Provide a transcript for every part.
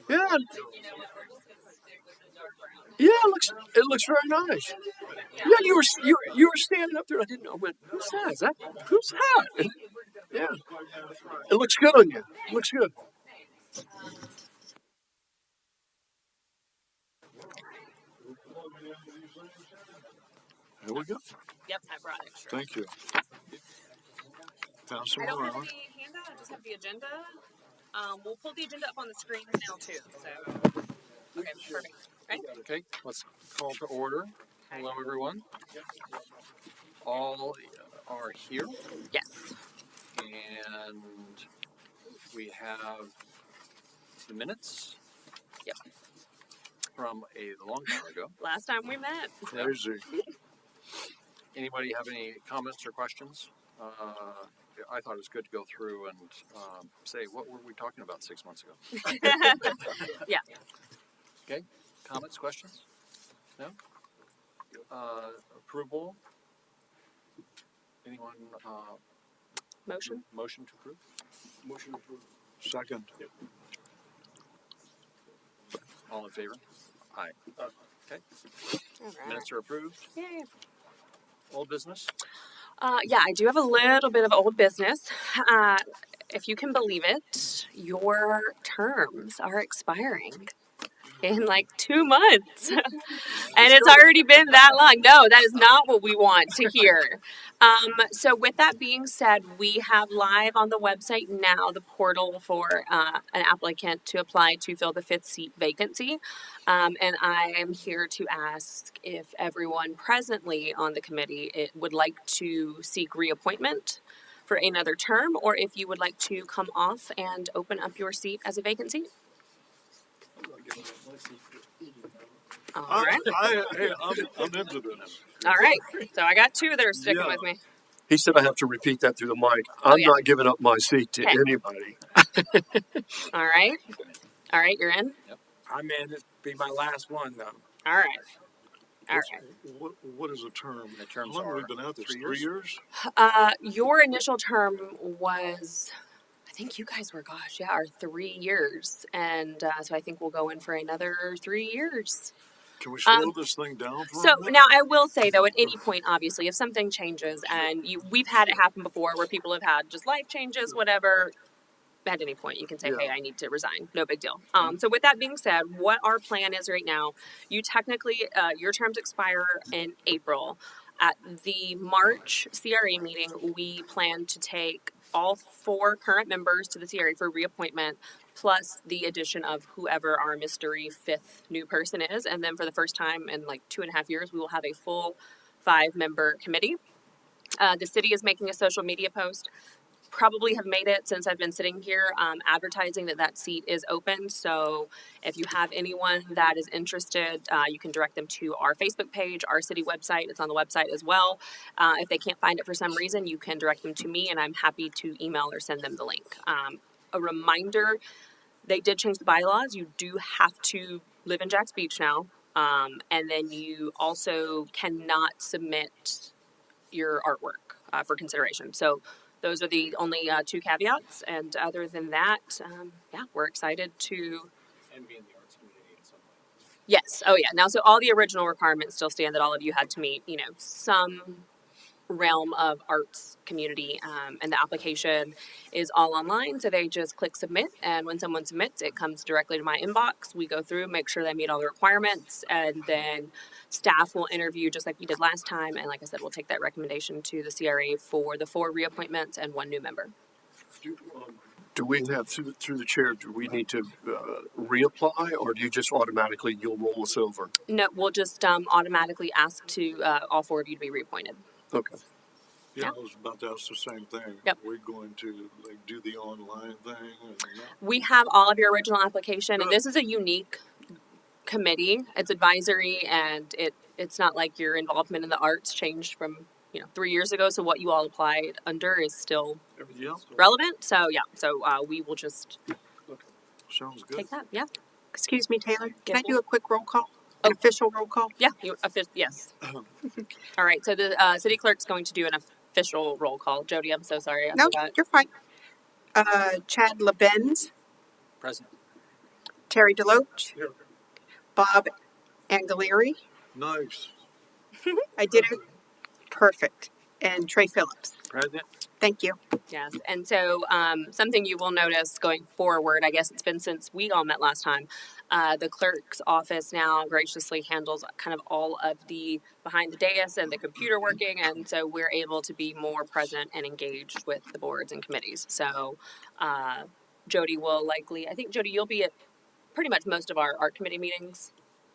Yeah, yeah, it looks very nice. Yeah, you were standing up there. I didn't know. I went, who's that? Is that who's that? Yeah, it looks good on you. It looks good. Here we go. Yep, I brought extra. Thank you. Pass them I don't have around. any handout. I just have the agenda. We'll pull the agenda up on the screen now too. So, okay, perfect. Right? Okay, let's call to order. Hello, everyone. All are here, Yes. and we have the minutes. Yep. From a long time ago. Last time we met. Crazy. Anybody have any comments or questions? I thought it was good to go through and say, what were we talking about 6 months ago? Yeah. Okay. Comments, questions? No? Approval? Anyone? Motion? Motion to approve? Motion to approve. Second. All in favor? Aye. Okay. All right. Minutes are approved. Yay. Old business? Yeah, I do have a little bit of old business. If you can believe it, your terms are expiring in like 2 months. And it's already been that long. No, that is not what we want to hear. So with that being said, we have live on the website now the portal for an applicant to apply to fill the 5th seat vacancy. And I am here to ask if everyone presently on the committee would like to seek reappointment for another term, or if you would like to come off and open up your seat as a vacancy. All right. I'm into this. All right. So I got 2 that are sticking with me. He said I have to repeat that through the mic. I'm yeah. not giving up my seat to Okay. anybody. All right. All right, you're in? Yep. I'm in. This be my last one, though. All right. All right. What is a term? The terms How long are have we been out there? 3 years? Your initial term was, I think you guys were, are 3 years. And so I think we'll go in for another 3 years. Can we slow this thing down for So a minute? now I will say though, at any point, obviously, if something changes and we've had it happen before where people have had just life changes, whatever, at any point you can say, hey, I need to resign. No big deal. So with that being said, what our plan is right now, you technically, your terms expire in April. At the March CRA meeting, we plan to take all 4 current members to the CRA for reappointment, plus the addition of whoever our mystery 5th new person is. And then for the first time in like 2.5 years, we will have a full 5-member committee. The city is making a social media post. Probably have made it since I've been sitting here advertising that seat is open. So if you have anyone that is interested, you can direct them to our Facebook page, our city website. It's on the website as well. If they can't find it for some reason, you can direct them to me and I'm happy to email or send them the link. A reminder, they did change the bylaws. You do have to live in Jack's Beach now. And then you also cannot submit your artwork for consideration. So those are the only 2 caveats. And other than that, we're excited to... And be in the arts community in some way. Yes. Oh, yeah. Now, so all the original requirements still stand that all of you had to meet, some realm of arts community, and the application is all online, so they just click submit, and when someone submits, it comes directly to my inbox. We go through, make sure they meet all the requirements, and then staff will interview just like we did last time, and like I said, we'll take that recommendation to the CRA for the 4 reappointments and 1 new member. Do we have, through the chair, do we need to reapply, or do you just automatically, you'll roll us over? No, we'll just automatically ask to all 4 of you to be reappointed. Okay. Yeah, I was about to ask the same thing. Yep. We're going to do the online thing. We have all of your original application, and this is a unique committee. It's advisory, and it's not like your involvement in the arts changed from 3 years ago. So what you all applied under is still relevant. So we will just Sounds good. take that. Yeah. Excuse me, Taylor. Can I Yes, do a quick roll call? An official roll call? Yeah. Yes. All right. So the city clerk's going to do an official roll call. Jody, I'm so sorry. I No, forgot. you're fine. Chad LeBenz, Present. Terry Deloach, Here. Bob Angaleri. Nice. I did it perfect. And Trey Phillips. Present. Thank you. Yes, and so something you will notice going forward, I guess it's been since we all met last time, the clerk's office now graciously handles kind of all of the behind the dais and the computer working, and so we're able to be more present and engaged with the boards and committees. So Jody will likely, I think Jody, you'll be at pretty much most of our art committee meetings.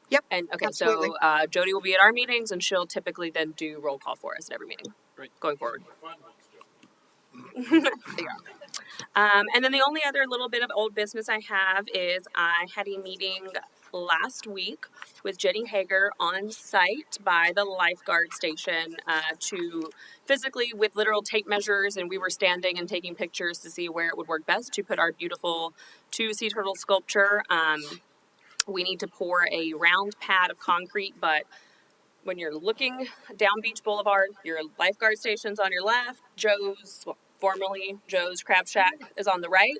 Yep. And okay, Absolutely. so Jody will be at our meetings, and she'll typically then do roll call for us at every meeting. Right. Going forward. And then the only other little bit of old business I have is I had a meeting last week with Jenny Hager on site by the lifeguard station to physically, with literal tape measures, and we were standing and taking pictures to see where it would work best to put our beautiful 2 sea turtle sculpture. We need to pour a round pad of concrete, but when you're looking down Beach Boulevard, your lifeguard station's on your left, formerly Joe's Crab Shack is on the right.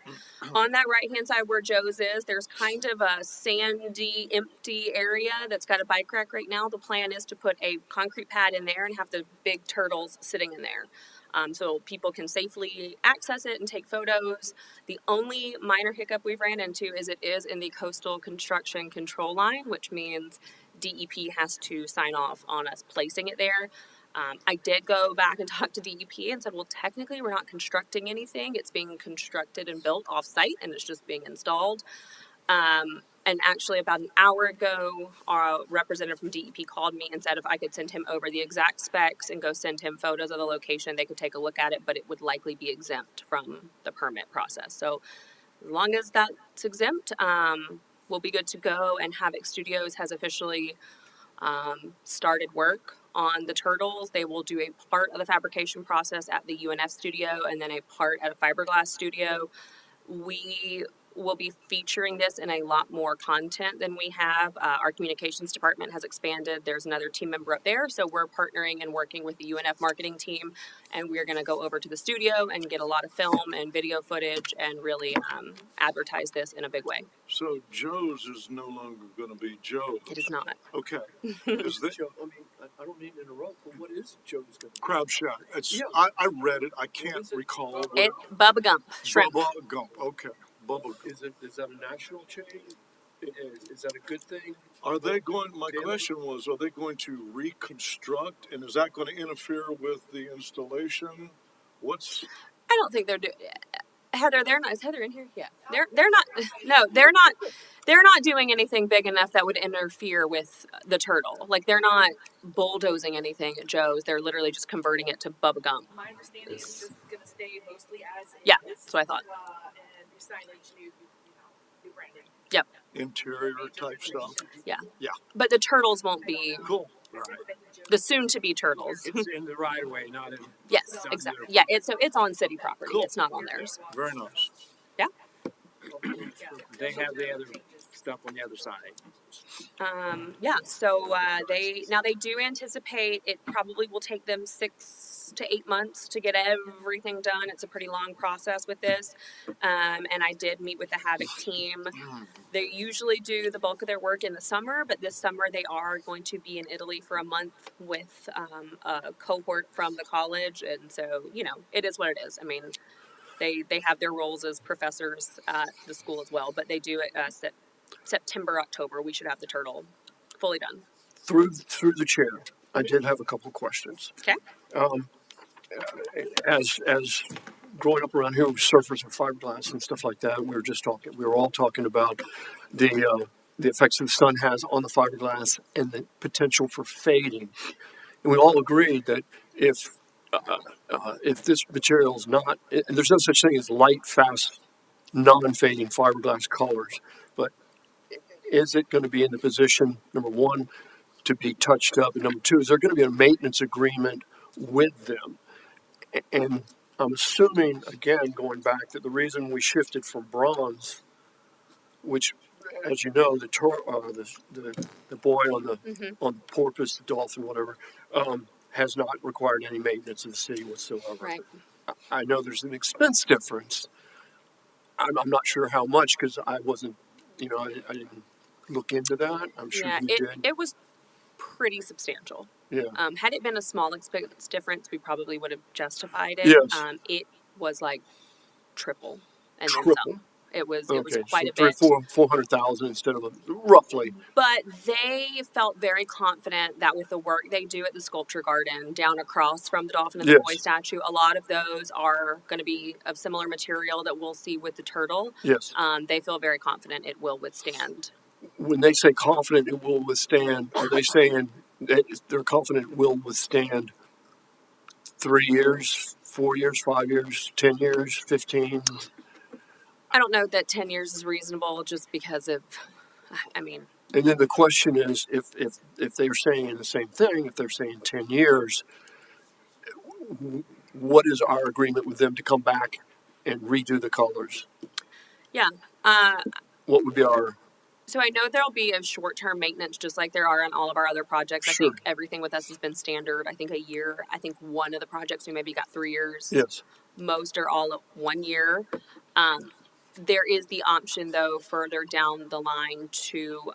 On that right-hand side where Joe's is, there's kind of a sandy, empty area that's got a bike rack right now. The plan is to put a concrete pad in there and have the big turtles sitting in there. So people can safely access it and take photos. The only minor hiccup we've ran into is it is in the coastal construction control line, which means DEP has to sign off on us placing it there. I did go back and talk to DEP and said, well, technically we're not constructing anything. It's being constructed and built off-site, and it's just being installed. And actually about an hour ago, our representative from DEP called me and said if I could send him over the exact specs and go send him photos of the location, they could take a look at it, but it would likely be exempt from the permit process. So as long as that's exempt, we'll be good to go. And Havoc Studios has officially started work on the turtles. They will do a part of the fabrication process at the UNF studio and then a part at a fiberglass studio. We will be featuring this in a lot more content than we have. Our communications department has expanded. There's another team member up there, so we're partnering and working with the UNF marketing team, and we're going to go over to the studio and get a lot of film and video footage and really advertise this in a big way. So Joe's is no longer going to be Joe's. It is not. Okay. Is that Joe, I mean, I don't mean to interrupt, but what is Joe's going to Crab Shack? It's, Yeah. I read it. I can't is it? recall. what It Bubba Gump Shrimp. Bubba Gump. Okay. Bubba Gump. Is that a national chain? Is that a good thing? Are they going, my Daily? question was, are they going to reconstruct, and is that going to interfere with the installation? What's, I don't think they're doing. Heather, they're not. Is Heather in here? Yeah, they're not. No, they're not. They're not doing anything big enough that would interfere with the turtle. Like they're not bulldozing anything at Joe's. They're literally just converting it to Bubba Gump. My understanding is it's going to stay mostly as it Yeah, is. that's what I thought. And new signage, new branding. Yep. interior type stuff? Yeah. Yeah. But the turtles won't be Cool. the soon-to-be turtles. It's in the right of way, not in. Yes, Sounds exactly. beautiful. Yeah, it's on city property. Cool. It's not on theirs. Very nice. They have the other stuff on the other side. Yeah, so they do anticipate it probably will take them 6 to 8 months to get everything done. It's a pretty long process with this. And I did meet with the Havoc team. They usually do the bulk of their work in the summer, but this summer they are going to be in Italy for a month with a cohort from the college. And so, it is what it is. I mean, they have their roles as professors at the school as well, but they do it September, October. We should have the turtle fully done. Through the chair, I did have a couple of questions. Okay. As growing up around here with surfers and fiberglass and stuff like that, we were all talking about the effects the sun has on the fiberglass and the potential for fading. And we all agreed that if this material is not, and there's no such thing as light, fast, non-fading fiberglass colors, but is it going to be in the position, number one, to be touched up, and number two, is there going to be a maintenance agreement with them? And I'm assuming, again, going back, that the reason we shifted from bronze, which, as you know, the boy on the porpoise, the dolphin, whatever, has not required any maintenance in the city whatsoever. Right. I know there's an expense difference. I'm not sure how much because I wasn't You know, I didn't look into that. I'm sure Yeah, you it did. it was pretty substantial. Yeah. Had it been a small expense difference, we probably would have justified it. Yes. It was like triple and then Triple. some. It was Okay, quite so a three, bit. 400,000 instead of roughly. But they felt very confident that with the work they do at the sculpture garden down across from the dolphin and the boy Yes. statue, a lot of those are going to be of similar material that we'll see with the turtle. Yes. They feel very confident it will withstand. When they say confident it will withstand, are they saying that they're confident it will withstand 3 years, 4 years, 5 years, 10 years, 15? I don't know that 10 years is reasonable just because of, I mean, And then the question is, if they're saying the same thing, if they're saying 10 years, what is our agreement with them to come back and redo the colors? yeah. What would be our, So I know there'll be a short-term maintenance just like there are on all of our other projects. I Sure. think everything with us has been standard. I think a year. I think one of the projects we maybe got 3 years. yes, Most are all 1 year. There is the option though further down the line to,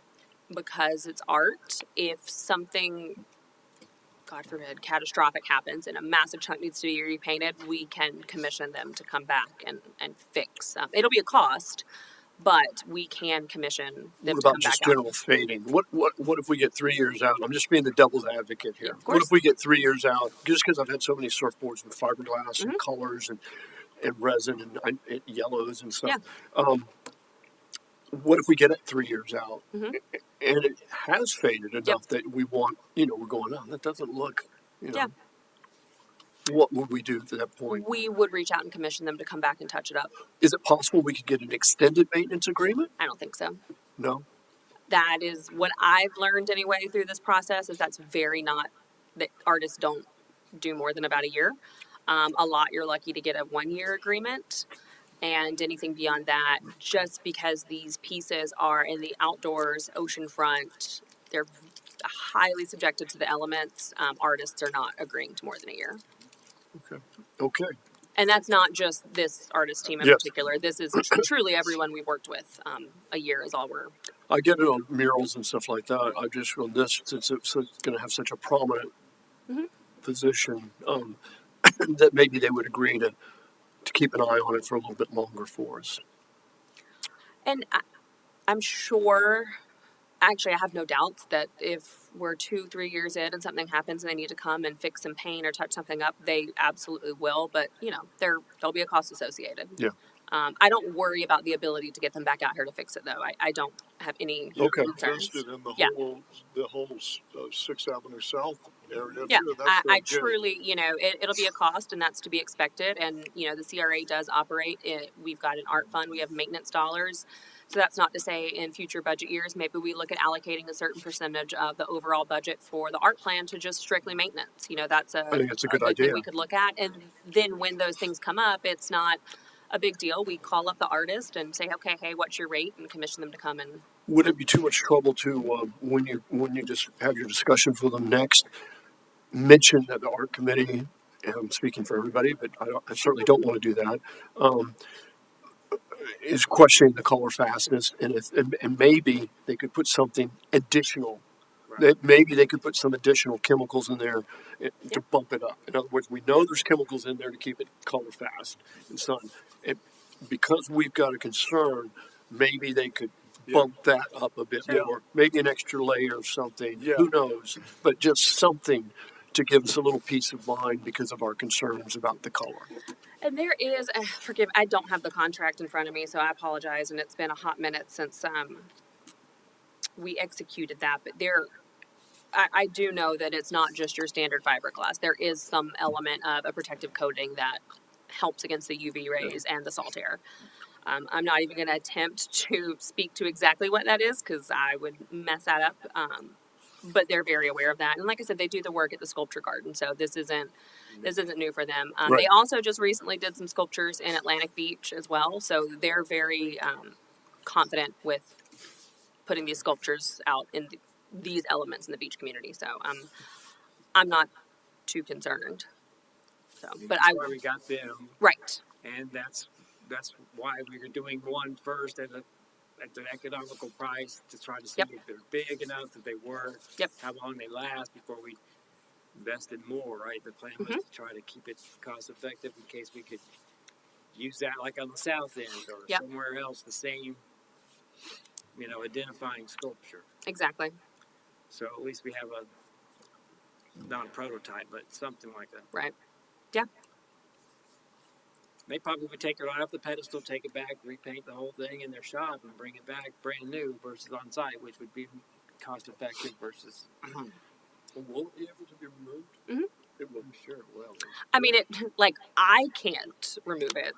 because it's art, if something, God forbid, catastrophic happens and a massive chunk needs to be repainted, we can commission them to come back and fix. It'll be a cost, but we can commission them what to about come just back out. general fading? What if we get 3 years out? I'm just being the devil's advocate here. Yeah, of What course. if we get 3 years out? Just because I've had so many surfboards with fiberglass Mm-hmm. and colors and resin and yellows and stuff. Yeah. What if we get it 3 years out Mhm. and it has faded enough that we want, we're going, oh, that doesn't look, Yeah. What would we do at that point? We would reach out and commission them to come back and touch it up. Is it possible we could get an extended maintenance agreement? I don't think so. No. That is what I've learned anyway through this process is that's very not, that artists don't do more than about a year. A lot you're lucky to get a 1 year agreement, and anything beyond that, just because these pieces are in the outdoors, oceanfront, they're highly subjected to the elements. Artists are not agreeing to more than a year. Okay. And that's not just this artist team in Yes. particular. This is truly everyone we've worked with. A year is all we're. I get it on murals and stuff like that. I just feel this, since it's going to have such a prominent Mhm. position, that maybe they would agree to keep an eye on it for a little bit longer for us. And I'm sure, actually, I have no doubts that if we're 2-3 years in and something happens and they need to come and fix some paint or touch something up, they absolutely will. But, there'll be a cost associated. Yeah. I don't worry about the ability to get them back out here to fix it, though. I don't have any Okay. concerns. Invested in the Yeah. whole 6th Avenue South area Yeah, too. That's I very good. truly, it'll be a cost, and that's to be expected. And the CRA does operate. We've got an art fund. We have maintenance dollars. So that's not to say in future budget years, maybe we look at allocating a certain percentage of the overall budget for the art plan to just strictly maintenance. That's I think that's a good thing idea. we could look at. And then when those things come up, it's not a big deal. We call up the artist and say, okay, hey, what's your rate? And commission them to come and. Would it be too much trouble to, when you just have your discussions with them next, mention that the art committee, and I'm speaking for everybody, but I certainly don't want to do that, is questioning the color fastness, and maybe they could put something additional. That maybe they could put some additional chemicals in there to bump it up. In other words, we know there's chemicals in there to keep it color fast and sun. And because we've got a concern, maybe they could bump that up a bit Yeah. more. Maybe an extra layer of something. Yeah. Who knows? But just something to give us a little peace of mind because of our concerns about the color. And there is, I don't have the contract in front of me, so I apologize. And it's been a hot minute since we executed that. But I do know that it's not just your standard fiberglass. There is some element of a protective coating that helps against the UV rays and the salt air. I'm not even going to attempt to speak to exactly what that is because I would mess that up. But they're very aware of that. And like I said, they do the work at the sculpture garden, so this isn't new for them. Right. They also just recently did some sculptures in Atlantic Beach as well, so they're very confident with putting these sculptures out in these elements in the beach community. So I'm not too concerned. So, but That's why we got them, right. and that's why we were doing one first at the economical price to try to see Yep. if they're big enough, if they work, Yep. how long they last before we invested more, right? The plan was Mhm. to try to keep it cost effective in case we could use that like on the south end or Yep. somewhere else, the same, identifying sculpture. Exactly. So at least we have not a prototype, but something like that. Right. Yeah. They probably would take it right off the pedestal, take it back, repaint the whole thing in their shop, and bring it back brand new versus on site, which would be cost effective versus. Will it be able to be removed? Mhm. It will. I'm sure it will. I mean, I can't remove it.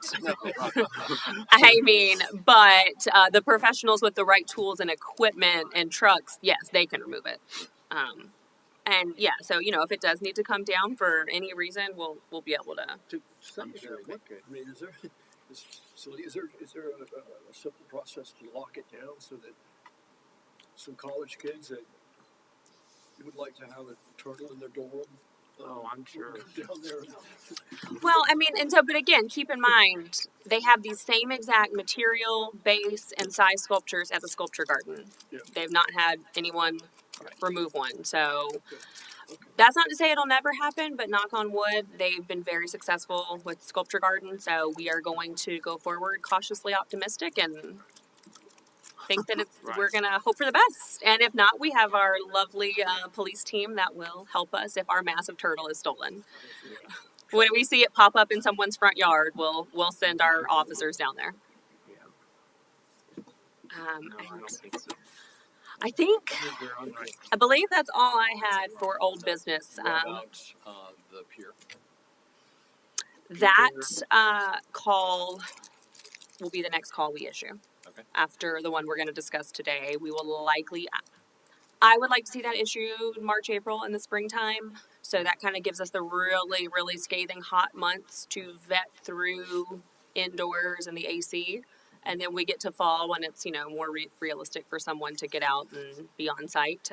I mean, but the professionals with the right tools and equipment and trucks, yes, they can remove it. And yeah, so if it does need to come down for any reason, we'll be able to. To some degree, I mean, is there a simple process to lock it down so that some college kids that would like to have a turtle in their dorm? Oh, I'm sure. Down there. Well, I mean, but again, keep in mind they have these same exact material, base, and size sculptures at the sculpture garden. Yeah. They've not had anyone remove one, so that's not to say it'll never happen. But knock on wood, they've been very successful with sculpture garden. So we are going to go forward cautiously optimistic and think that Right. we're gonna hope for the best. And if not, we have our lovely police team that will help us if our massive turtle is stolen. When we see it pop up in someone's front yard, we'll send our officers down there. Yeah. No, I don't And think so. I think I think we're on right. I believe that's all I had for old business. What about the pier? That call will be the next call we issue. Okay. After the one we're going to discuss today, we will likely. I would like to see that issued March, April in the springtime. So that kind of gives us the really, really scathing hot months to vet through indoors and the AC. And then we get to fall when it's, more realistic for someone to get out and be on site.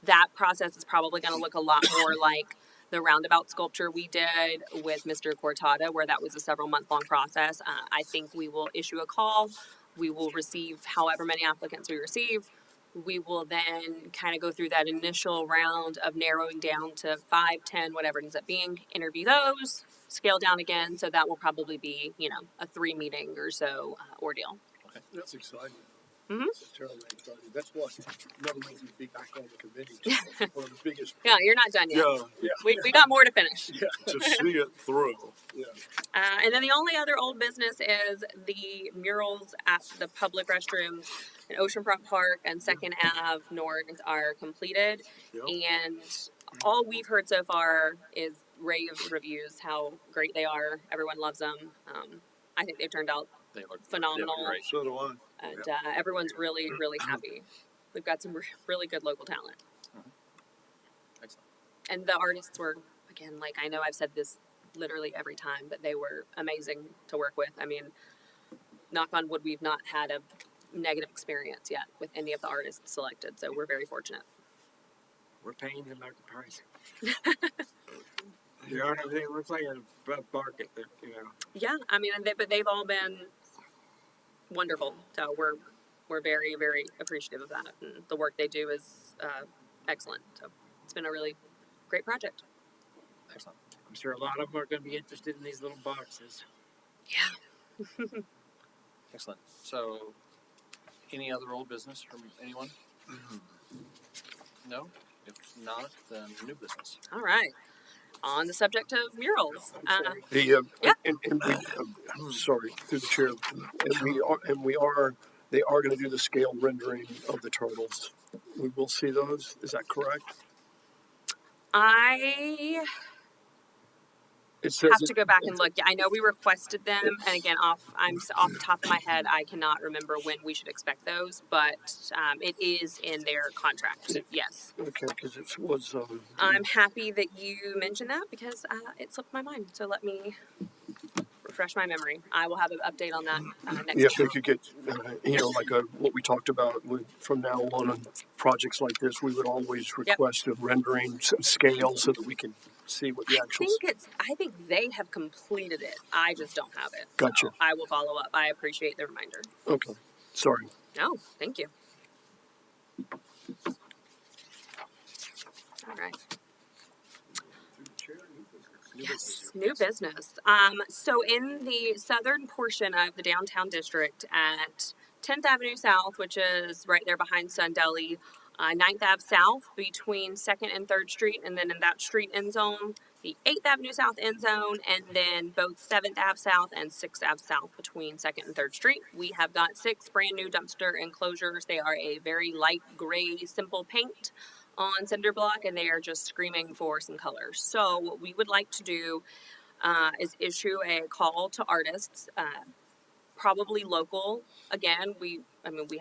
That process is probably going to look a lot more like the roundabout sculpture we did with Mr. Cortada, where that was a several month long process. I think we will issue a call. We will receive however many applicants we receive. We will then kind of go through that initial round of narrowing down to 5, 10, whatever it ends up being, interview those, scale down again. So that will probably be, a 3 meeting or so ordeal. That's exciting. Mhm. That's terribly exciting. That's what another reason to be back on the committee. One of the biggest. Yeah, you're not done yet. Yeah, We got more to finish. to see it through. Yeah. And then the only other old business is the murals at the public restrooms in Oceanfront Park and Second Ave North are completed. Yep. And all we've heard so far is rave reviews, how great they are. Everyone loves them. I think they've turned out They look phenomenal. Great. So do I. And everyone's really, really happy. We've got some really good local talent. Excellent. And the artists were, again, I know I've said this literally every time, but they were amazing to work with. I mean, knock on wood, we've not had a negative experience yet with any of the artists selected, so we're very fortunate. We're paying the market price. Everything looks like a market, Yeah, I mean, but they've all been wonderful. So we're very, very appreciative of that, and the work they do is excellent. So it's been a really great project. Excellent. I'm sure a lot of them are going to be interested in these little boxes. Yeah. Excellent. So, any other old business from anyone? No? If not, then new business. All right. On the subject of murals, The Yeah. and we sorry through the chair, they are going to do the scale rendering of the turtles. We will see those. Is that correct? I It says have to go back and look. Yeah, I know we requested them, and again, off the top of my head, I cannot remember when we should expect those, but it is in their contract. Yes, okay because it was. I'm happy that you mentioned that because it slipped my mind. So let me refresh my memory. I will have an update on that next Yeah, if week. we could get, what we talked about from now on projects like this, we would always request a rendering scale so that we can see what the actual. I think they have completed it. I just don't have it. Gotcha. So I will follow up. I appreciate the reminder. Okay. Sorry. No, thank you. All right. Yes, new business. So in the southern portion of the downtown district at 10th Avenue South, which is right there behind Sun Deli, 9th Ave South between 2nd and 3rd Street, and then in that street end zone, the 8th Avenue South end zone, and then both 7th Ave South and 6th Ave South between 2nd and 3rd Street. We have got 6 brand new dumpster enclosures. They are a very light gray, simple paint on cinder block, and they are just screaming for some colors. So what we would like to do is issue a call to artists, probably local. Again, we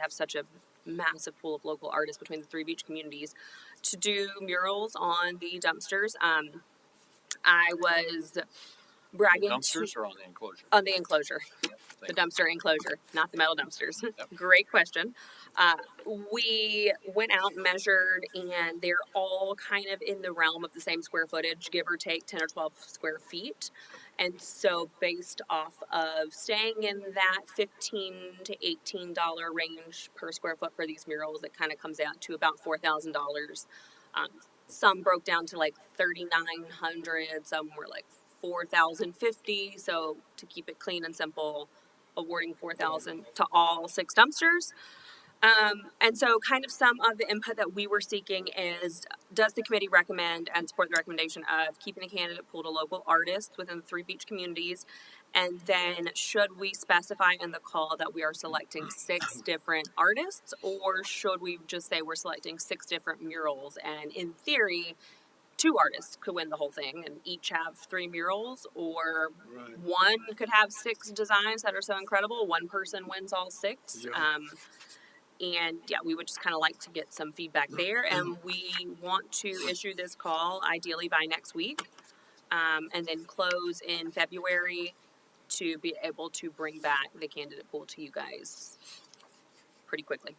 have such a massive pool of local artists between the 3 beach communities to do murals on the dumpsters. I was bragging Dumpsters or on the enclosure? on the enclosure. Thank The dumpster enclosure, not the metal dumpsters. Yep. Great question. We went out and measured, and they're all kind of in the realm of the same square footage, give or take 10 or 12 square feet. And so based off of staying in that $15 to $18 range per square foot for these murals, it kind of comes out to about $4,000. Some broke down to like $3,900, some were like $4,050. So to keep it clean and simple, awarding $4,000 to all 6 dumpsters. And so kind of some of the input that we were seeking is, does the committee recommend and support the recommendation of keeping the candidate pool to local artists within the 3 beach communities? And then should we specify in the call that we are selecting 6 different artists, or should we just say we're selecting 6 different murals? And in theory, 2 artists could win the whole thing and each have 3 murals, or Right. one could have 6 designs that are so incredible, one person wins all 6. Yeah. And yeah, we would just kind of like to get some feedback there, and we want to issue this call ideally by next week, and then close in February to be able to bring back the candidate pool to you guys pretty quickly.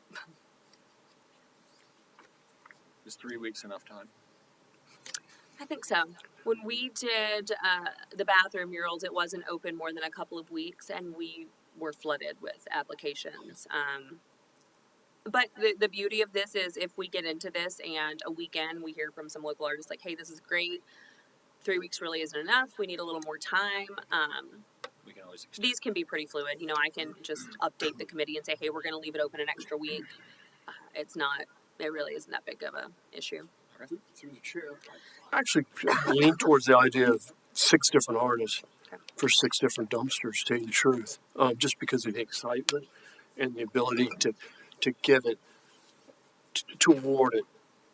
Is 3 weeks enough time? I think so. When we did the bathroom murals, it wasn't open more than a couple of weeks, and we were flooded with applications. But the beauty of this is if we get into this and a weekend we hear from some local artists like, hey, this is great, 3 weeks really isn't enough, we need a little more time. We can always extend. These can be pretty fluid. You know, I can just update the committee and say, hey, we're going to leave it open an extra week. It really isn't that big of a issue. Through the chair. I actually lean towards the idea of 6 different artists for 6 different dumpsters, to tell you the truth, just because of the excitement and the ability to give it, to award it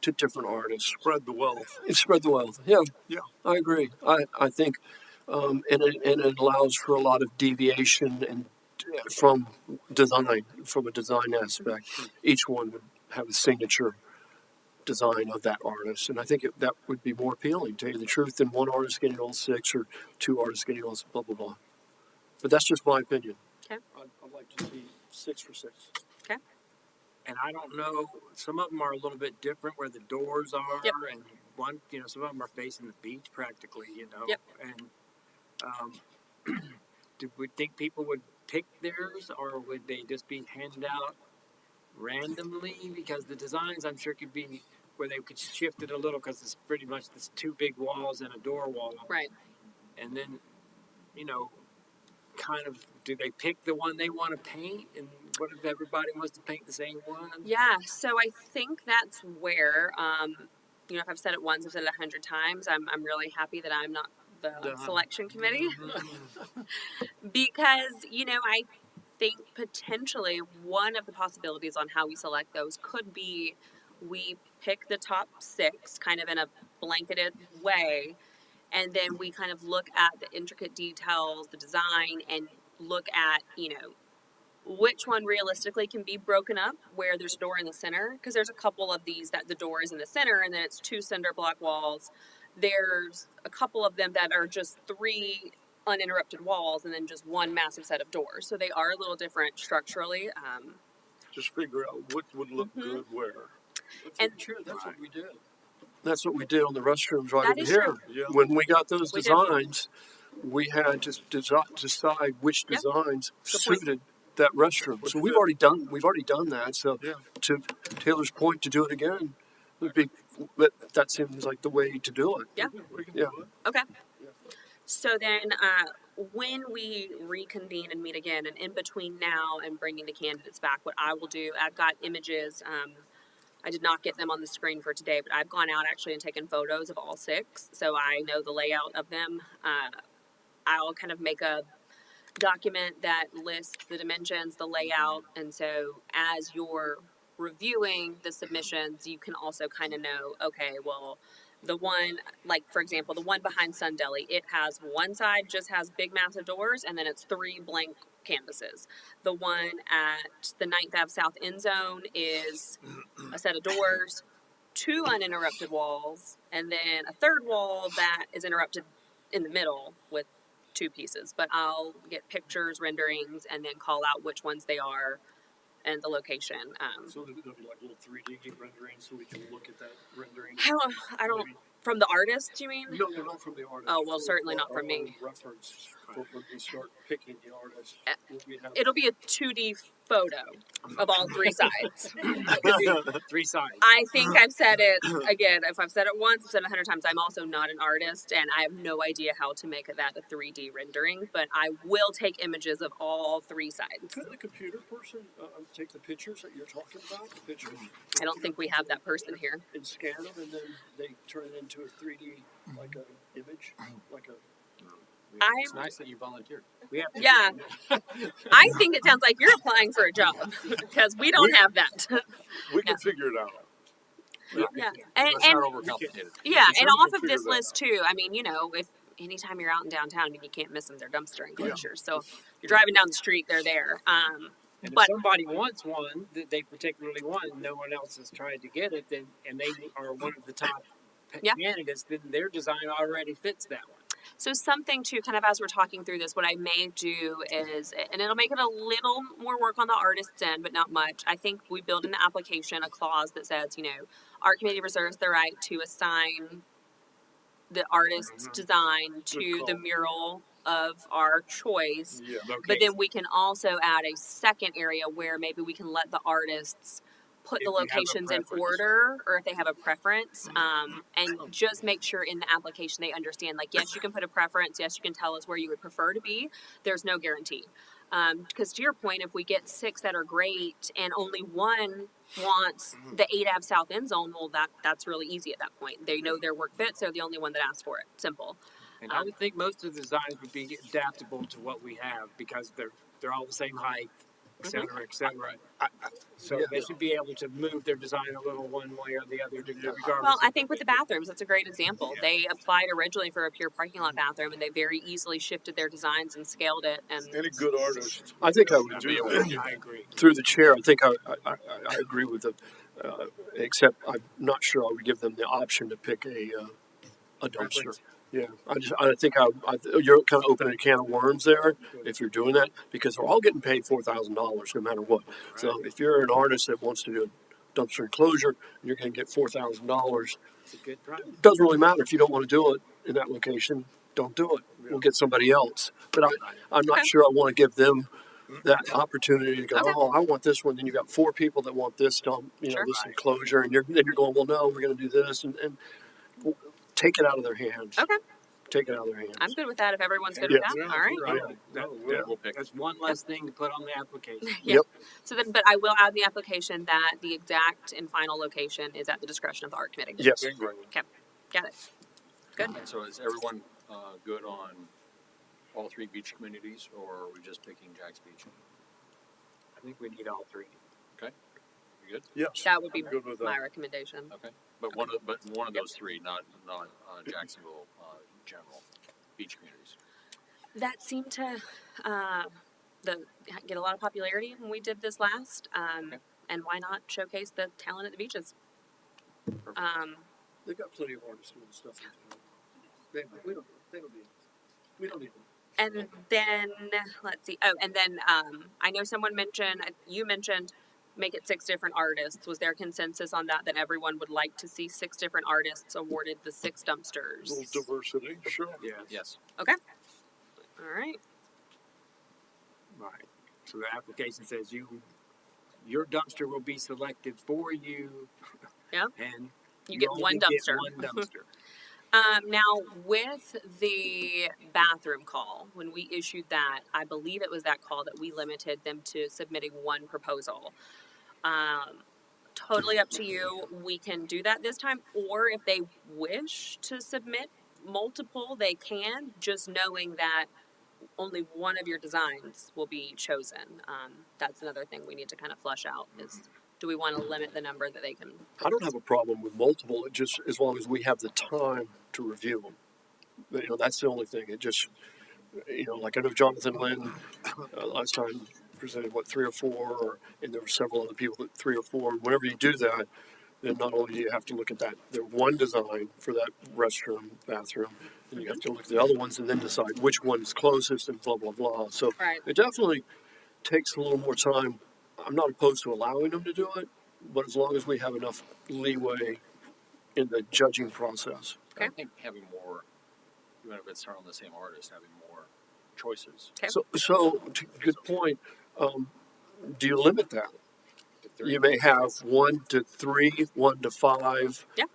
to different artists. Spread the wealth. And spread the wealth. Yeah, Yeah. I agree. I think, and it allows for a lot of deviation and from a design aspect. Each one would have a signature design of that artist, and I think that would be more appealing, to tell you the truth, than one artist getting all 6 or 2 artists getting all blah blah blah. But that's just my opinion. Okay. I'd like to see 6 for 6. And I don't know, some of them are a little bit different where the doors are, Yep. and one, some of them are facing the beach practically, Yep. And do we think people would pick theirs, or would they just be handed out randomly? Because the designs, I'm sure, could be where they could shift it a little, because it's pretty much this 2 big walls and a door wall. Right. And then, kind of, do they pick the one they want to paint? And what if everybody wants to paint the same one? Yeah, so I think that's where, if I've said it once, I've said it 100 times, I'm really happy that I'm not the selection committee. Because, I think potentially one of the possibilities on how we select those could be we pick the top 6 kind of in a blanketed way, and then we kind of look at the intricate details, the design, and look at, which one realistically can be broken up where there's a door in the center. Because there's a couple of these that the door is in the center and then it's 2 cinder block walls. There's a couple of them that are just 3 uninterrupted walls and then just 1 massive set of doors. So they are a little different structurally. Just figure out what would look good where. And That's what we did. That's what we did on the restrooms right That over is here. true. Yeah. When we got those We did. designs, we had to decide which Yep. designs Good point. suited that restroom. So we've already done that. So Yeah. to Taylor's point, to do it again would be, that seems like the way to do it. Yeah. We can Yeah. do it. Okay. So then, when we reconvene and meet again, and in between now and bringing the candidates back, what I will do, I've got images. I did not get them on the screen for today, but I've gone out actually and taken photos of all 6, so I know the layout of them. I'll kind of make a document that lists the dimensions, the layout, and so as you're reviewing the submissions, you can also kind of know, okay, well, the one, like for example, the one behind Sun Deli, it has one side just has big massive doors, and then it's 3 blank canvases. The one at the 9th Ave South End Zone is a set of doors, 2 uninterrupted walls, and then a third wall that is interrupted in the middle with 2 pieces. But I'll get pictures, renderings, and then call out which ones they are and the location. So there'll be like little 3D renderings, so we can look at that rendering. I don't. From the artist, you mean? No, not from the artist. Oh, well, certainly not from me. Reference for when we start picking the artist. We have It'll be a 2D photo of all 3 sides. 3 sides. I think I've said it again. If I've said it once, I've said it 100 times. I'm also not an artist, and I have no idea how to make that a 3D rendering. But I will take images of all 3 sides. Could the computer person take the pictures that you're talking about? The pictures. I don't think we have that person here. And scan them, and then they turn it into a 3D like a image, like a. It's nice that you volunteered. We have to, Yeah, I think it sounds like you're applying for a job because we don't have that. We can figure it out. Yeah, and Let's not overcomplicate it. yeah, Sure, and we off can of this figure that list too. I mean, if anytime you're out in downtown, I mean, you can't miss them. They're dumpster enclosures. So you're driving down the street, they're there. and But if somebody wants one that they particularly want, and no one else has tried to get it, then and they are one of the top Yeah. candidates, then their design already fits that one. so something to kind of as we're talking through this, what I may do is, and it'll make it a little more work on the artist's end, but not much. I think we build in the application a clause that says, Art Committee reserves the right to assign the artist's design to Good the call. mural of our choice. Yeah. But then we can also add a second area where maybe we can let the artists put If the they have a locations in preference. order, or if they have a preference, and just make sure in the application they understand, like, yes, you can put a preference, yes, you can tell us where you would prefer to be. There's no guarantee. Because to your point, if we get 6 that are great and only one wants the 8 Ave South End Zone, well, that's really easy at that point. They know their work fits, they're the only one that asks for it. Simple. And I would think most of the designs would be adaptable to what we have because they're all the same height, et cetera, et cetera. So they should be able to move their design a little one way or the other, regardless. Well, I of think with the bathrooms, that's a great example. They applied originally for a pure parking lot bathroom, and they very easily shifted their designs and scaled it. And Any good artist. I think I would do do that. it. I agree. Through the chair, I think I agree with it. Except I'm not sure I would give them the option to pick a dumpster. Preference. Yeah, I think you're kind of opening a can of worms there if you're doing that because they're all getting paid $4,000 no matter what. So if you're an artist that wants to do a dumpster enclosure, you're going to get $4,000. It's a good price. It doesn't really matter if you don't want to do it in that location. Don't do it. We'll get somebody else. But I'm not Okay. sure I want to give them that opportunity to go. Okay. Oh, I want this one. Then you got 4 people that want this dump, Sure. this enclosure, and then you're going, well, no, we're going to do this, and take it out of their hands. okay, Take it out of their hands. I'm good with that. If everyone's good with Yeah. that, Yeah, all right. right. We'll pick. That's one less thing to put on the application. Yeah. Yep. So then, but I will add in the application that the exact and final location is at the discretion of the art committee. Yes. Got it. Good. And so is everyone good on all 3 beach communities, or are we just picking Jack's Beach? I think we need all 3. You good? Yes. That would be I'm good with my that. recommendation. Okay. But one of those 3, not Jacksonville general beach communities. That seemed to get a lot of popularity when we did this last. Okay. And why not showcase the talent at the beaches? Perfect. They've got plenty of artists doing stuff. We don't need them. And then let's see. Oh, and then I know you mentioned make it 6 different artists. Was there consensus on that everyone would like to see 6 different artists awarded the 6 dumpsters? A little diversity, sure. Yeah. Yes. Okay. All right. Right. So the application says your dumpster will be selected for you. Yep. And You get only one dumpster. One dumpster. Now, with the bathroom call, when we issued that, I believe it was that call that we limited them to submitting one proposal. Totally up to you. We can do that this time, or if they wish to submit multiple, they can, just knowing that only one of your designs will be chosen. That's another thing we need to kind of flush out is, do we want to limit the number that they can? I don't have a problem with multiple. It just as long as we have the time to review them. But, that's the only thing. It just, like I know Jonathan Lynn last time presented 3 or 4, and there were several other people that 3 or 4. Whenever you do that, then not only do you have to look at that the one design for that restroom, bathroom, and you have to look at the other ones and then decide which one's closest and blah blah blah. So Right. it definitely takes a little more time. I'm not opposed to allowing them to do it, but as long as we have enough leeway in the judging process. Okay. I think having more, even if it's on the same artist, having more choices. Okay. So good point. Do you limit that? to 3. You may have 1 to 3, 1 to 5. Yeah.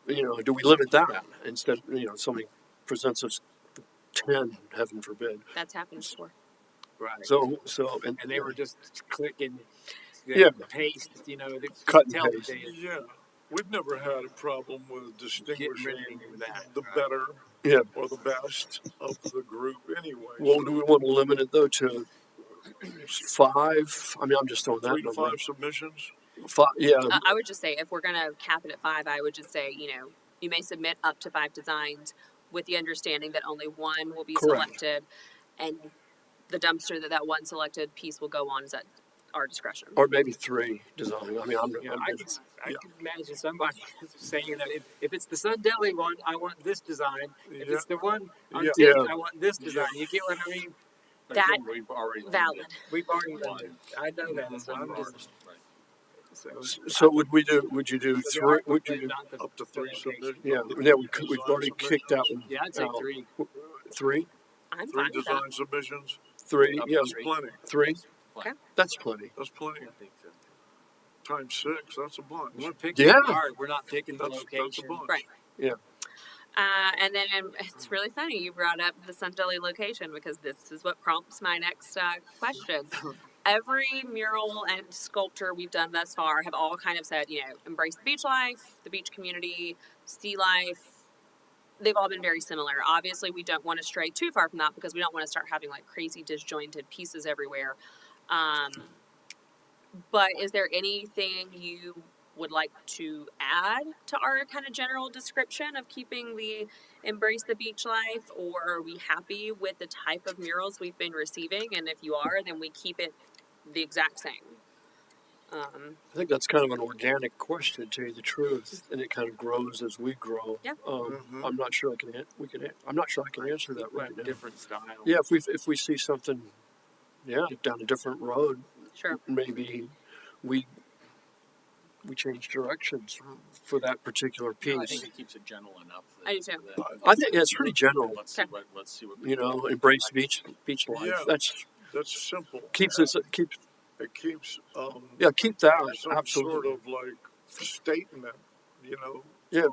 Do we limit that instead? Somebody presents us 10, heaven forbid. That's happened before. Right. So and they were just clicking, Yeah. paste, the Cut and tell paste. they Yeah, we've never had a problem with distinguishing that, the right. better Yeah. or the best of the group anyway. Well, do we want to limit it though to 5? I mean, I'm just throwing that 3 to number. 5 submissions. 5, yeah. I would just say if we're going to cap it at 5, I would just say, you may submit up to 5 designs with the understanding that only one will be Correct. selected, and the dumpster that one selected piece will go on is at our discretion. Or maybe 3 design. I mean, I'm I could imagine somebody saying that if it's the Sun Deli one, I want this design. If Yeah. it's the one on Yeah. 10th, Yeah. I want this design. You get what I mean? But That- again, we've already Valid. limited We've already one. done it. I know that. So One I'm per just, artist, right. so So would you do 3? Would you do? not the, Up to the 3 location. submissions. Yeah. We've already kicked that one. Yeah, I'd say out. 3. 3, I'm 3 fine with that. design submissions. 3. Up to Yeah. That's plenty. 3. Okay. That's plenty. That's plenty. I think so. Times 6. That's a bunch. We're picking Yeah. the art. We're not picking the That's a location. bunch. Right. Yeah. And then it's really funny you brought up the Sun Deli location because this is what prompts my next question. Every mural and sculpture we've done thus far have all kind of said, embrace the beach life, the beach community, sea life. They've all been very similar. Obviously, we don't want to stray too far from that because we don't want to start having like crazy disjointed pieces everywhere. But is there anything you would like to add to our kind of general description of keeping the embrace the beach life, or are we happy with the type of murals we've been receiving? And if you are, then we keep it the exact same. I think that's kind of an organic question, to tell you the truth, and it kind of grows as we grow. Yeah. I'm not sure I'm not sure I can answer that right now. Different style. Yeah, if we see something, down a different road, Sure. maybe we change directions for that particular No, I think piece. it keeps it general enough. I do too. I think it's pretty general. Let's see Okay. what. Let's see what. Embrace beach life. Yeah. That's That's simple. keeps It keeps keep that some absolutely. sort of like statement, Yeah.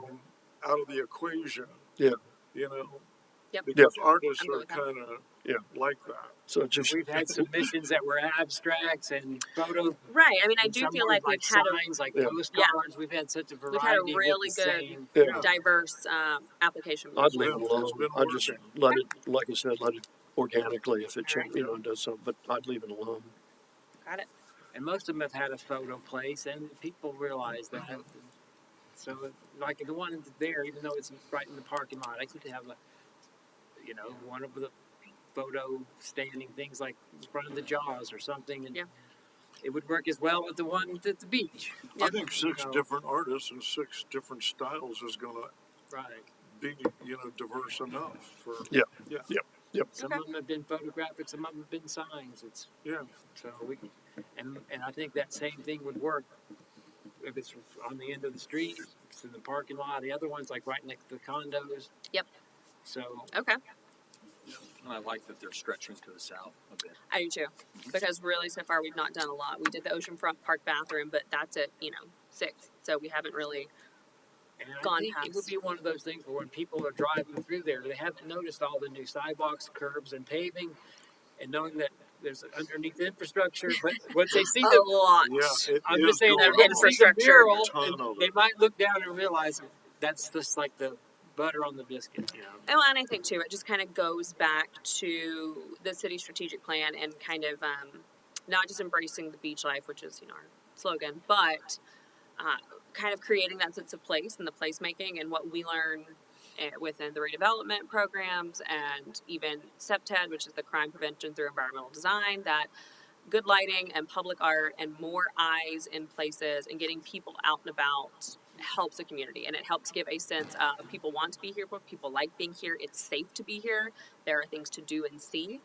out of the equation. Yeah. Yep. Because artists I'm good are with that. kind of Yeah. like that. So just We've had submissions that were abstracts and photos. Right. I mean, I and do some feel were like we've had signs, like Yeah. postcards. We've had such a variety. We've had a with really the good same- Yeah. diverse application. I'd leave it It's alone. been I'd just working. let it, like I said, let it organically if it Alright. does something. But I'd leave it alone. Got it. And most of them have had a photo place, and people realize that. So, like the one there, even though it's right in the parking lot, I could have one of the photo standing things like in front of the Jaws or something, and Yeah. it would work as well with the one at the beach. I think 6 No. different artists and 6 different styles is going to Right. be, diverse enough for. Yep. Some Okay. of them have been photographic, some of them have been signs. It's Yeah. so we, and I think that same thing would work if it's on the end of the street, it's in the parking lot. The other one's like right next to the condos. Yep. So Okay. And I like that they're stretching to the south a bit. I do too, because really so far we've not done a lot. We did the oceanfront park bathroom, but that's at 6, so we haven't really. And I Gone think it would past. be one of those things where when people are driving through there, they haven't noticed all the new sidewalks, curbs, and paving, and knowing that there's underneath infrastructure. But once they see A the, lot. Yeah, it I'm is just saying going that when they on. see the Infrastructure. mural, Ton of they it. might look down and realize that's just like the butter on the biscuit. Oh, and I think too, it just kind of goes back to the city strategic plan and kind of not just embracing the beach life, which is our slogan, but kind of creating that sense of place and the placemaking and what we learn within the redevelopment programs and even SEPTED, which is the crime prevention through environmental design, that good lighting and public art and more eyes in places and getting people out and about helps the community, and it helps give a sense of people want to be here, but people like being here. It's safe to be here. There are things to do and see.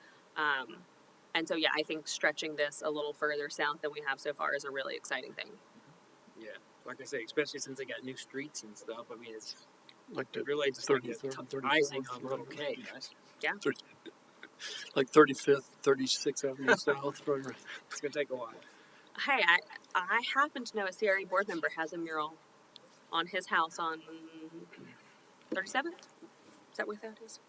And so, yeah, I think stretching this a little further south than we have so far is a really exciting thing. Yeah, like I say, especially since they got new streets and stuff. I mean, it's Like the really just like 33rd, a 34th, icing on a little cake. Nice. like 35th, 36th Avenue South. It's gonna take a while. Hey, I happen to know a CRE board member has a mural on his house on 37th. Is that where that is?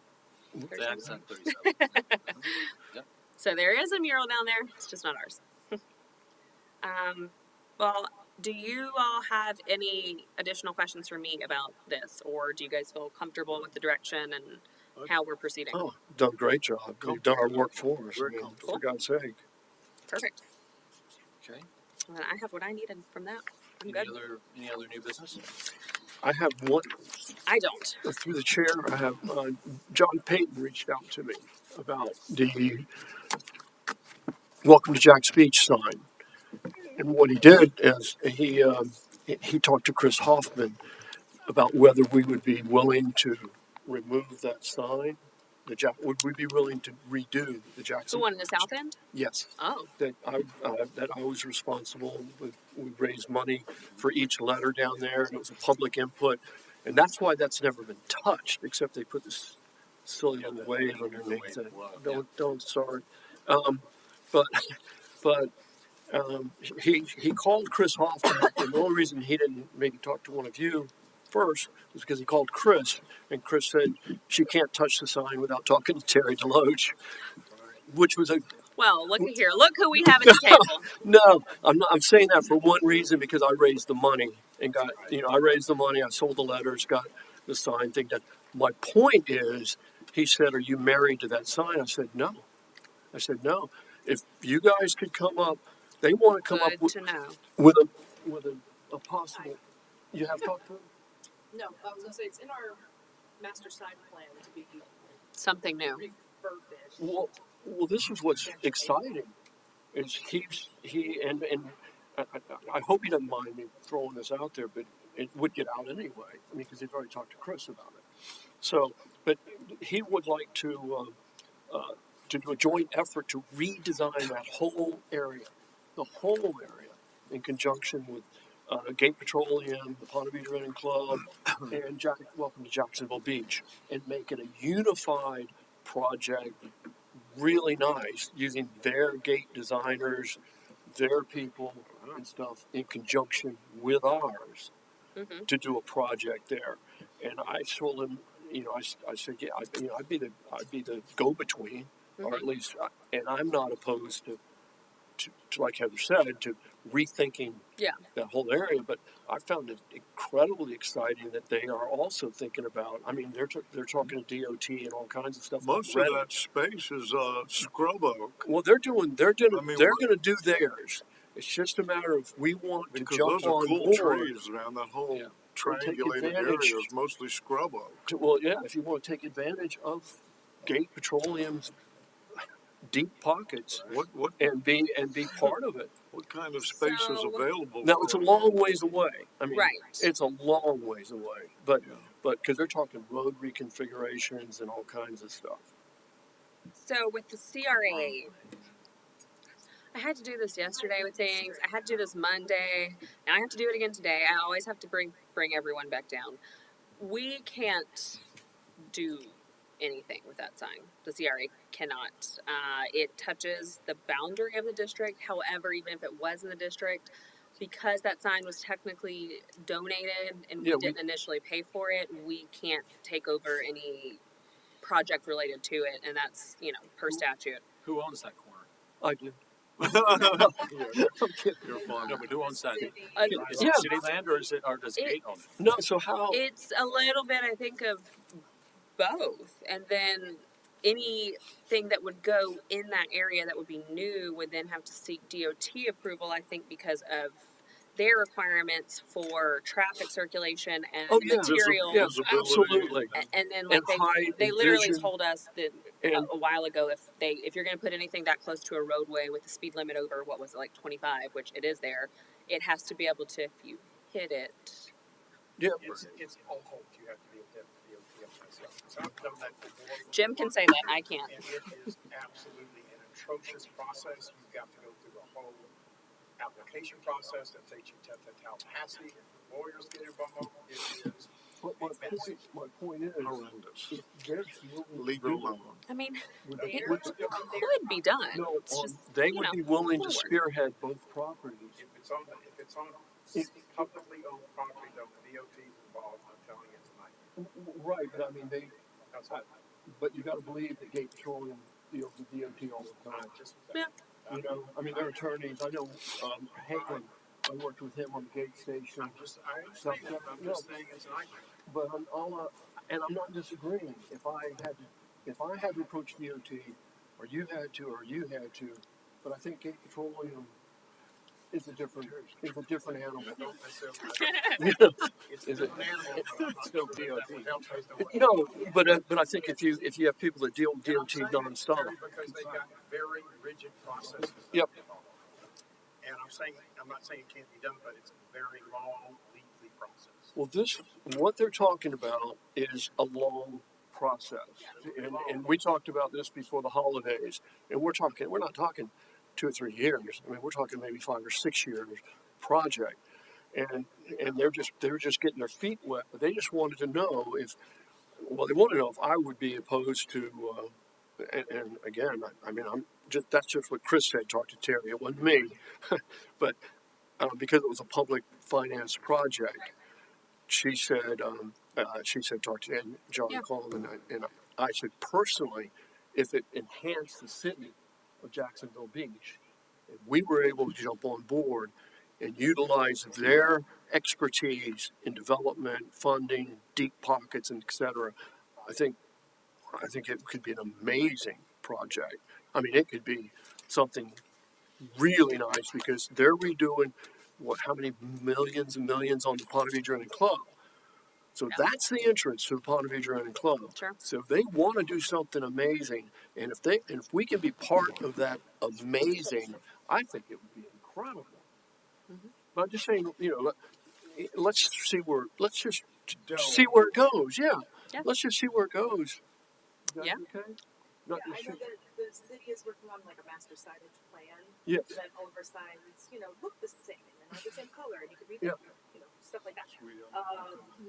That's 37th? on 37. So there is a mural down there. It's just not ours. Well, do you all have any additional questions for me about this, or do you guys feel comfortable with the direction and how we're proceeding? Oh, done a great job. You've done our work for us. Very I mean, comfortable. for God's sake. Perfect. Okay. Well, then I have what I needed from that. I'm good. Any other new business? I have one I don't. through the chair. I have John Payton reached out to me about the Welcome to Jack's Beach sign, and what he did is he talked to Chris Hoffman about whether we would be willing to remove that sign. Would we be willing to redo the Jackson? The one in the south end? Yes. Oh, That I was responsible. We raised money for each letter down there, and it was a public input, and that's why that's never been touched, except they put this silly little wave underneath it. Don't start. But he called Chris Hoffman, and the only reason he didn't maybe talk to one of you first was because he called Chris, and Chris said she can't touch the sign without talking to Terry Deloach, which was a well, looky here. Look who we have at the table. no. I'm saying that for one reason, because I raised the money and got I raised the money. I sold the letters, got the sign thing done. My point is, he said, "Are you married to that sign?" I said, "No." I said, "No. If you guys could come up, they want to come Good up with to know. with a possible. You have talked to him? No, I was gonna say it's in our master sign plan to be Something new. refurbished. Well, this is what's exciting. Is he and I hope he doesn't mind me throwing this out there, but it would get out anyway. I mean, because they've already talked to Chris about it. So, but he would like to do a joint effort to redesign that whole area, the whole area, in conjunction with Gate Petroleum, the Ponte Beach Running Club, and Welcome to Jacksonville Beach, and make it a unified project, really nice, using their gate designers, their people and stuff, in conjunction with ours, Mm-hmm. to do a project there. And I told him, I said, yeah, I'd be the go-between, or at least, and I'm not opposed to like Heather said, to rethinking Yeah. that whole area. But I found it incredibly exciting that they are also thinking about. I mean, they're talking to DOT and all kinds of stuff. Most of that space is scrub oak, Well, they're going to what- do theirs. It's just a matter of we want because to jump those are on cool board. trees, man. That whole Yeah. triangulated advantage. area is mostly scrub oak. If you want to take advantage of Gate Petroleum's deep pockets What and be part of it. what kind of space is So- available? Now for it's a it? long ways away. I mean, Right. it's a long ways away. But Yeah. because they're talking road reconfigurations and all kinds of stuff. So with the CRA, I had to do this yesterday with things. I had to do this Monday, and I have to do it again today. I always have to bring everyone back down. We can't do anything with that sign. The CRA cannot. It touches the boundary of the district. However, even if it was in the district, because that sign was technically donated and Yeah, we didn't initially pay for it, we can't take over any project related to it, and that's, you know, per statute. Who owns that corner? I do. You're fine. No, but who owns that? Uh, Is Yeah. it city land or is it, or does It- Gate own it? No, so how? It's a little bit, I think, of both. And then anything that would go in that area that would be new would then have to seek DOT approval, I think, because of their requirements for traffic circulation and Oh yeah, materials. yes, Visibility. absolutely. And then, like, And height they and literally vision. told us that And a while ago, if you're going to put anything that close to a roadway with the speed limit over, what was it, like 25, which it is there, it has to be able to, if you hit it. yeah, It's all hope you have to be able to DOT on myself. So I've done that before. Jim can say that, I can't. And it is absolutely an atrocious process. You've got to go through a whole application process that takes you to Tallahassee. Lawyers get involved. It is. but my point is, Horrendous. if there's no Leave it alone. I mean, would it would- could be done. no, It's just, they you would know, be willing to forward. spearhead both properties. If it's on publicly owned property, though, the DOT is involved. I'm telling you tonight. Right, but I mean, That's all. but you got to believe that Gate Petroleum deals with DOT all the time. Just. Yeah. You know, I mean, they're attorneys. I know Halen. I worked with him on the Gate station. I understand. I'm just saying it's a nightmare. But and I'm not disagreeing. If I had to approach DOT, or you had to, but I think Gate Petroleum is a different animal. Don't necessarily. It's Is a it? different animal, but I'm Still DOT. No, but I think if you have people that deal with DOT nonstop, Because they've got very rigid processes. Yep. And I'm not saying it can't be done, but it's a very long, lengthy process. well, what they're talking about is a long process, and we talked about this before the holidays, and we're not talking 2 or 3 years. I mean, we're talking maybe 5 or 6 years project, and they're just getting their feet wet. But they just wanted to know if I would be opposed to. And again, I mean, that's just what Chris said. Talk to Terry. It wasn't me, but because it was a public finance project, she said talk to and John Yeah. called, and I said personally, if it enhanced the city of Jacksonville Beach, if we were able to jump on board and utilize their expertise in development, funding, deep pockets, and et cetera, I think it could be an amazing project. I mean, it could be something really nice because they're redoing how many millions and millions on the Ponte Vedra Inn and Club. So that's the entrance to the Ponte Vedra Inn and Club. Sure. So they want to do something amazing, and if we can be part of that amazing, I think it would be incredible. Mm-hmm. But I'm just saying, let's just see where it goes. Yeah. Yeah. Let's just see where it goes. Is that Yeah. okay? Not Yeah, I just know that the city is working on like a master signage plan. Yes. That all of our signs, look the same and are the same color and you can read Yeah. them, stuff like that. Sweet.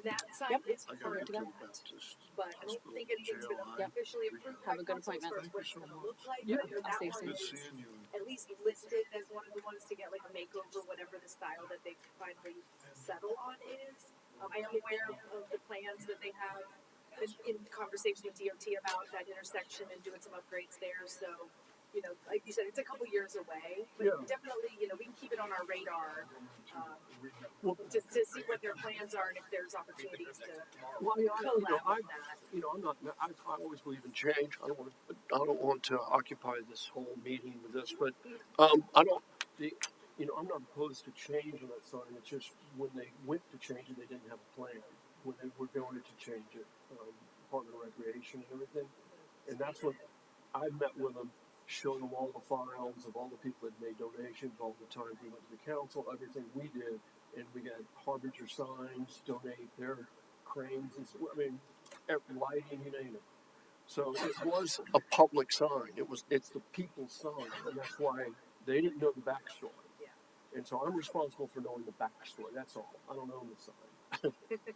That sign is I part gotta of get to that, Baptist but I don't think anything's been JLI. officially approved Have by a good council as appointment. far as what it's gonna look like. Yeah. But I'll that see you one soon. Good is seeing you. at least listed as one of the ones to get like a makeover, whatever the style that they finally settle on is. I am aware of the plans that they have in conversation with DOT about that intersection and doing some upgrades there. So, like you said, it's a couple years away, but Yeah. definitely, we can keep it on our radar Well, to see what their plans are and if there's opportunities to well, collab on that. I'm not. I always believe in change. I don't want to occupy this whole meeting with this, but I don't. I'm not opposed to change on that sign. It's just when they went to change it, they didn't have a plan. When they were going to change it, Department of Recreation and everything, and that's what I met with them, showed them all the files of all the people that made donations, all the times we went to the council, everything we did, and we got Harbinger signs donate their cranes, lighting, you name it. So it was a public sign. It's the people's sign, and that's why they didn't know the backstory. And so I'm responsible for knowing the backstory. That's all. I don't own the sign,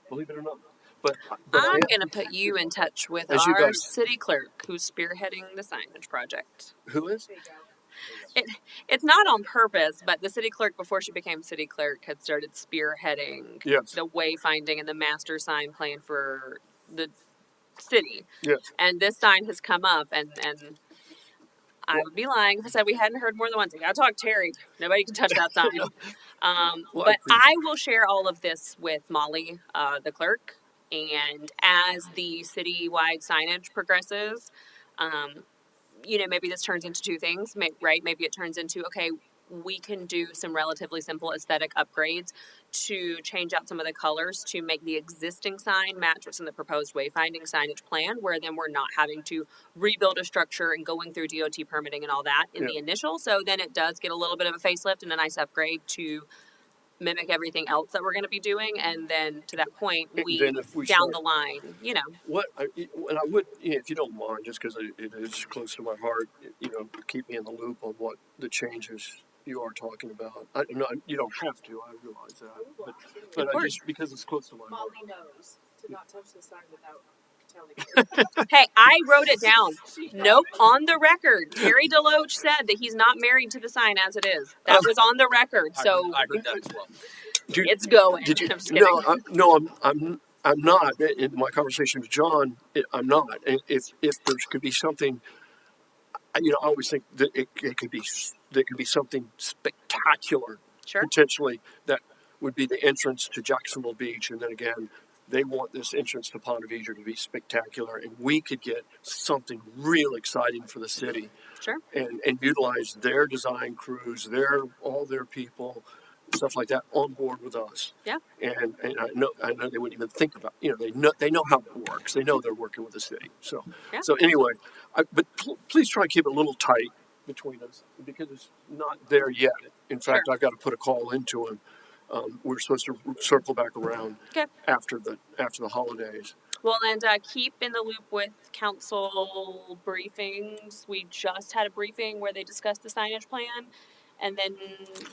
believe it or not. but I'm going to put you in touch with As you our guys- city clerk who's spearheading the signage project. who is? There you go. It's not on purpose, but the city clerk, before she became city clerk, had started spearheading Yes. the wayfinding and the master sign plan for the city. Yes. And this sign has come up, and I would be lying if I said we hadn't heard more than once. I gotta talk to Terry. Nobody can touch that sign. Well, But I will share all of this with Molly, the clerk, and as the citywide signage progresses, maybe this turns into two things, right? Maybe it turns into, okay, we can do some relatively simple aesthetic upgrades to change out some of the colors to make the existing sign match what's in the proposed wayfinding signage plan, where then we're not having to rebuild a structure and going through DOT permitting and all that in the initial. So then it does get a little bit of a facelift and a nice upgrade to mimic everything else that we're going to be doing. And then to that point, we then if we down start- the line, What I would, if you don't mind, just because it is close to my heart, keep me in the loop on what the changes you are talking about. You don't have to. I realize that, but I just because it's close to my heart. Molly knows to not touch the sign without telling you. Hey, I wrote it down. Nope, on the record. Terry Deloach said that he's not married to the sign as it is. That was on the record, so I heard that as well. it's going. Did you? I'm just kidding. I'm not. In my conversation with John, I'm not. And if there could be something, I always think that it could be something spectacular Sure. potentially that would be the entrance to Jacksonville Beach, and then again, they want this entrance to Ponte Vedra to be spectacular, and we could get something real exciting for the city, Sure. and utilize their design crews, all their people, stuff like that on board with us. Yeah. And I know they wouldn't even think about they know how it works. They know they're working with the city. So Yeah. so anyway, but please try and keep it a little tight between us because it's not there yet. In fact, I've got to put a call into him. We're supposed to circle back around Okay. after the holidays. Well, and keep in the loop with council briefings. We just had a briefing where they discussed the signage plan. And then,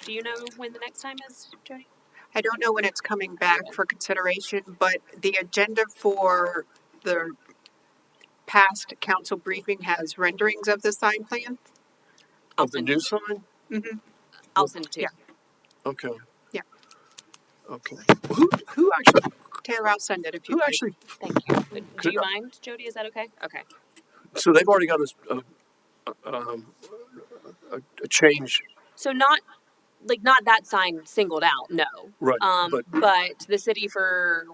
do you know when the next time is, Jody? I don't know when it's coming back for consideration, but the agenda for the past council briefing has renderings of the sign plan. I'll Of the send new it. sign? I'll send it to you. Okay. Yeah. Okay. Who actually Taylor, I'll send it if you who like. actually Thank you. Do Could you I- mind, Jody? Is that okay? Okay. so they've already got a change, So not that sign singled out, no. right? But the city for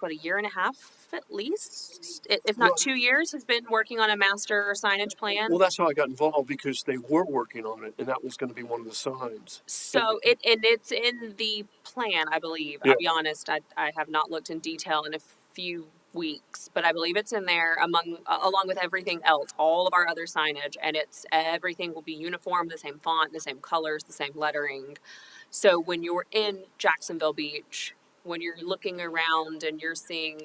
a year and a half at least, if not Well- 2 years, has been working on a master signage plan. Well, that's how I got involved because they were working on it, and that was going to be one of the signs. So it's in the plan, I believe. Yeah. I'll be honest, I have not looked in detail in a few weeks, but I believe it's in there along with everything else, all of our other signage, and everything will be uniform, the same font, the same colors, the same lettering. So when you're in Jacksonville Beach, when you're looking around and you're seeing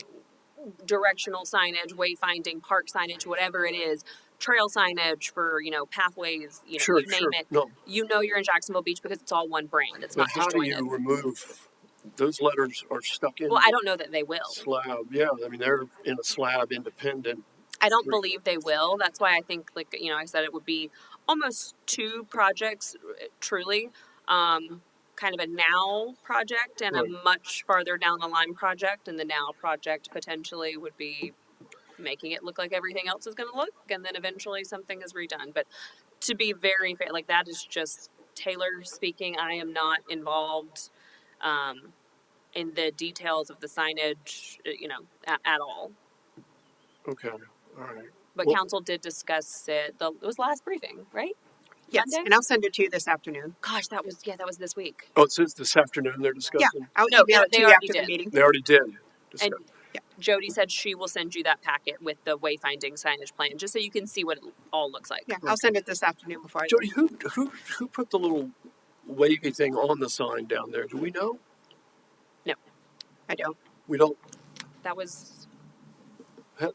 directional signage, wayfinding, park signage, whatever it is, trail signage for pathways, Sure, you name sure. it. No, You're in Jacksonville Beach because it's all one brand. It's but not how do disjointed. you remove those letters? Are stuck in Well, I don't know that they will. slab. Yeah, I mean they're in a slab independent. I don't believe they will. That's why I think, I said it would be almost two projects, truly. Kind of a now project and a Right. much farther down the line project. And the now project potentially would be making it look like everything else is going to look. And then eventually something is redone. But to be very fair, that is just Taylor speaking. I am not involved in the details of the signage, at all. Okay, all right. But Well- council did discuss it. It was last briefing, right? Yes, Monday? and I'll send it to you this afternoon. Gosh, that was this week. Oh, it says this afternoon they're discussing. I'll No, email it they to you already after the did. meeting. They already did. And Jody said she will send you that packet with the wayfinding signage plan, just so you can see what it all looks like. Yeah, I'll send it this afternoon before I leave. Jody, who put the little wavy thing on the sign down there? Do we know? I don't. We don't. That was Heather,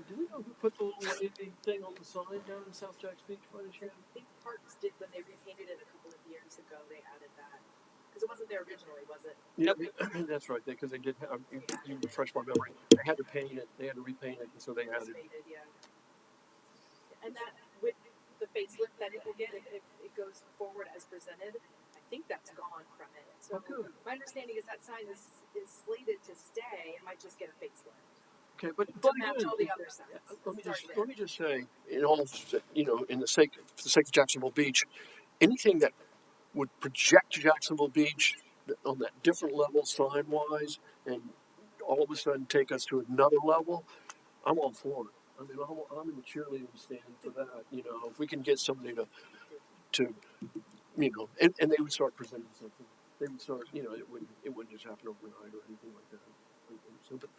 do we know who put the little wavy thing on the sign down in South Jacks Beach by the chance? I think Parks did when they repainted it a couple of years ago. They added that because it wasn't there there originally, was it? Yeah, that's right. Because they did. You refresh my memory. They had to paint it. They had to repaint it, and so they It was added. faded, yeah. And that, with the facelift that it will get, if it goes forward as presented, I think that's gone from it. So good. my understanding is that sign is slated to stay, it might just get a facelift. Okay, but To match again, all the other signs. let me It's already just there. let me just say, in all in the sake for the sake of Jacksonville Beach, anything that would project Jacksonville Beach on that different level sign wise, and all of a sudden take us to another level, I'm all for it. I mean, I'm in the cheerleading stand for that. If we can get somebody to and they would start presenting something. They would start, it wouldn't just happen overnight or anything like that. So, but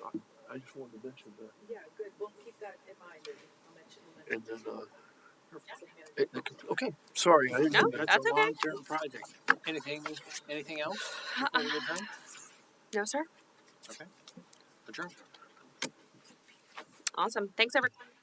I just wanted to mention that. Yeah, good, we'll keep that in mind, and I'll mention it. And then, City manager. okay, sorry, I didn't No, mean that. that's a okay. long-term project. Anything else before we adjourn? No, sir. Adjourn. Awesome. Thanks, everyone.